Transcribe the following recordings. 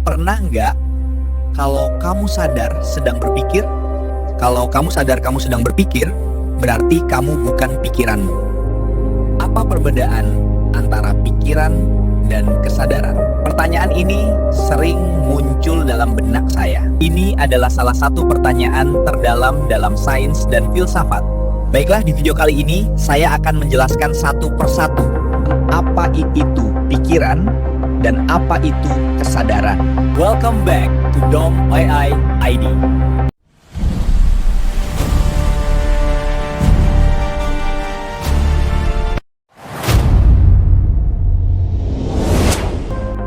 Pernah nggak kalau kamu sadar sedang berpikir? Kalau kamu sadar kamu sedang berpikir, berarti kamu bukan pikiranmu. Apa perbedaan antara pikiran dan kesadaran? Pertanyaan ini sering muncul dalam benak saya. Ini adalah salah satu pertanyaan terdalam dalam sains dan filsafat. Baiklah, di video kali ini saya akan menjelaskan satu persatu apa itu pikiran dan apa itu kesadaran. Welcome back to Dom AI ID.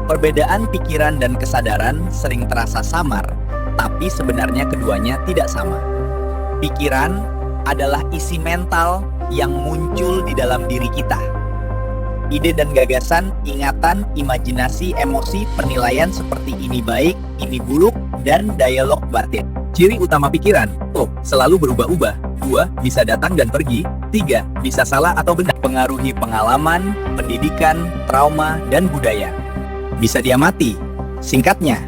Perbedaan pikiran dan kesadaran sering terasa samar, tapi sebenarnya keduanya tidak sama. Pikiran adalah isi mental yang muncul di dalam diri kita. Ide dan gagasan, ingatan, imajinasi, emosi, penilaian seperti ini baik, ini buruk, dan dialog batin. Ciri utama pikiran: selalu berubah-ubah. 2. Bisa datang dan pergi. 3. Bisa salah atau benar. Pengaruhi pengalaman, pendidikan, trauma, dan budaya. Bisa diamati. Singkatnya,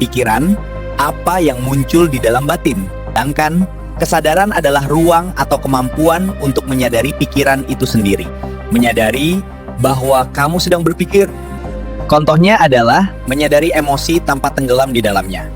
pikiran apa yang muncul di dalam batin. Sedangkan kesadaran adalah ruang atau kemampuan untuk menyadari pikiran itu sendiri. Menyadari bahwa kamu sedang berpikir. Contohnya adalah menyadari emosi tanpa tenggelam di dalamnya.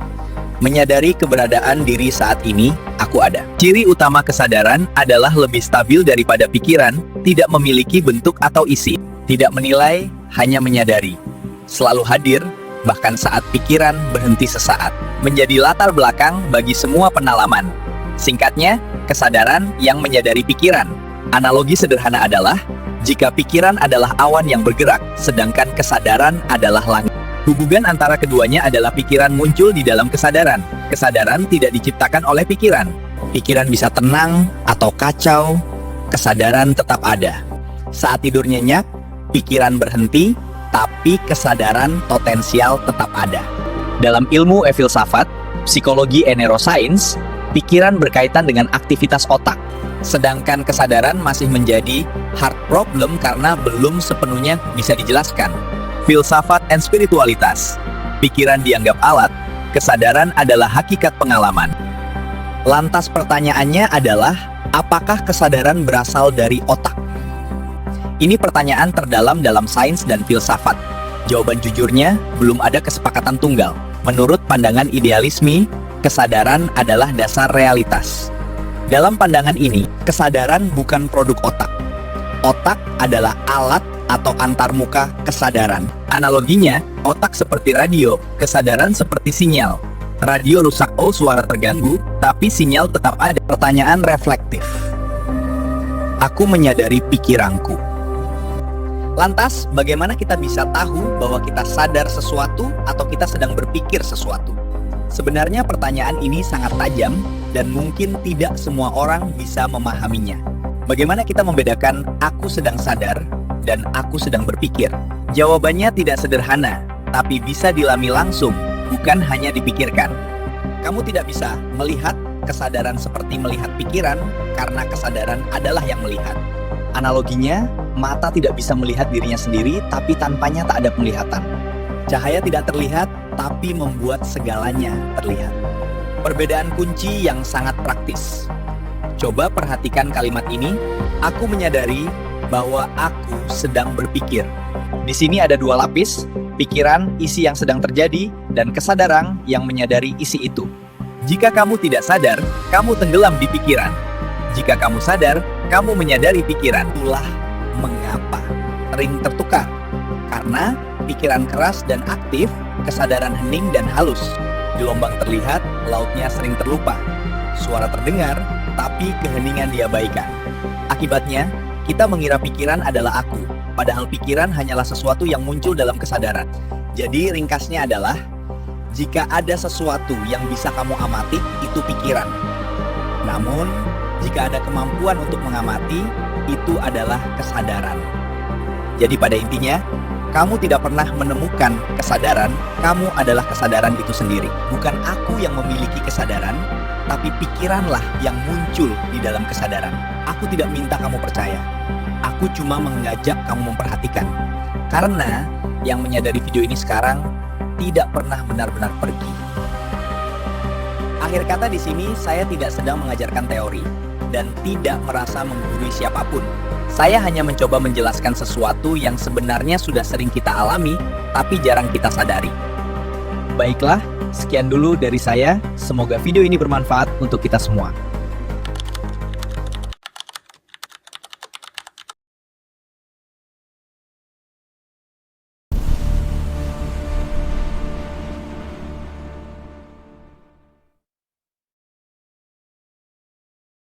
Menyadari keberadaan diri saat ini, aku ada. Ciri utama kesadaran adalah lebih stabil daripada pikiran, tidak memiliki bentuk atau isi, tidak menilai, hanya menyadari. Selalu hadir, bahkan saat pikiran berhenti sesaat. Menjadi latar belakang bagi semua pengalaman. Singkatnya, kesadaran yang menyadari pikiran. Analogi sederhana adalah, jika pikiran adalah awan yang bergerak, sedangkan kesadaran adalah langit. Hubungan antara keduanya adalah pikiran muncul di dalam kesadaran. Kesadaran tidak diciptakan oleh pikiran. Pikiran bisa tenang atau kacau, kesadaran tetap ada. Saat tidur nyenyak, pikiran berhenti, tapi kesadaran potensial tetap ada. Dalam ilmu filsafat, psikologi neuroscience, pikiran berkaitan dengan aktivitas otak. Sedangkan kesadaran masih menjadi hard problem karena belum sepenuhnya bisa dijelaskan. Filsafat dan spiritualitas. Pikiran dianggap alat, kesadaran adalah hakikat pengalaman. Lantas pertanyaannya adalah, apakah kesadaran berasal dari otak? Ini pertanyaan terdalam dalam sains dan filsafat. Jawaban jujurnya, belum ada kesepakatan tunggal. Menurut pandangan idealisme, kesadaran adalah dasar realitas. Dalam pandangan ini, kesadaran bukan produk otak. Otak adalah alat atau antarmuka kesadaran. Analoginya, otak seperti radio, kesadaran seperti sinyal. Radio rusak, suara terganggu, tapi sinyal tetap ada. Pertanyaan reflektif. Aku menyadari pikiranku. Lantas, bagaimana kita bisa tahu bahwa kita sadar sesuatu atau kita sedang berpikir sesuatu? Sebenarnya pertanyaan ini sangat tajam dan mungkin tidak semua orang bisa memahaminya. Bagaimana kita membedakan aku sedang sadar dan aku sedang berpikir? Jawabannya tidak sederhana, tapi bisa dilami langsung, bukan hanya dipikirkan. Kamu tidak bisa melihat kesadaran seperti melihat pikiran karena kesadaran adalah yang melihat. Analoginya, mata tidak bisa melihat dirinya sendiri, tapi tanpanya tak ada penglihatan. Cahaya tidak terlihat, tapi membuat segalanya terlihat. Perbedaan kunci yang sangat praktis. Coba perhatikan kalimat ini, aku menyadari bahwa aku sedang berpikir. Di sini ada dua lapis, pikiran, isi yang sedang terjadi, dan kesadaran yang menyadari isi itu. Jika kamu tidak sadar, kamu tenggelam di pikiran. Jika kamu sadar, kamu menyadari pikiran. Itulah mengapa sering tertukar. Karena pikiran keras dan aktif, kesadaran hening dan halus. Gelombang terlihat, lautnya sering terlupa. Suara terdengar, tapi keheningan diabaikan. Akibatnya, kita mengira pikiran adalah aku, padahal pikiran hanyalah sesuatu yang muncul dalam kesadaran. Jadi ringkasnya adalah, jika ada sesuatu yang bisa kamu amati, itu pikiran. Namun, jika ada kemampuan untuk mengamati, itu adalah kesadaran. Jadi pada intinya, kamu tidak pernah menemukan kesadaran, kamu adalah kesadaran itu sendiri. Bukan aku yang memiliki kesadaran, tapi pikiranlah yang muncul di dalam kesadaran. Aku tidak minta kamu percaya. Aku cuma mengajak kamu memperhatikan. Karena yang menyadari video ini sekarang tidak pernah benar-benar pergi. Akhir kata di sini, saya tidak sedang mengajarkan teori dan tidak merasa menggurui siapapun. Saya hanya mencoba menjelaskan sesuatu yang sebenarnya sudah sering kita alami, tapi jarang kita sadari. Baiklah, sekian dulu dari saya. Semoga video ini bermanfaat untuk kita semua.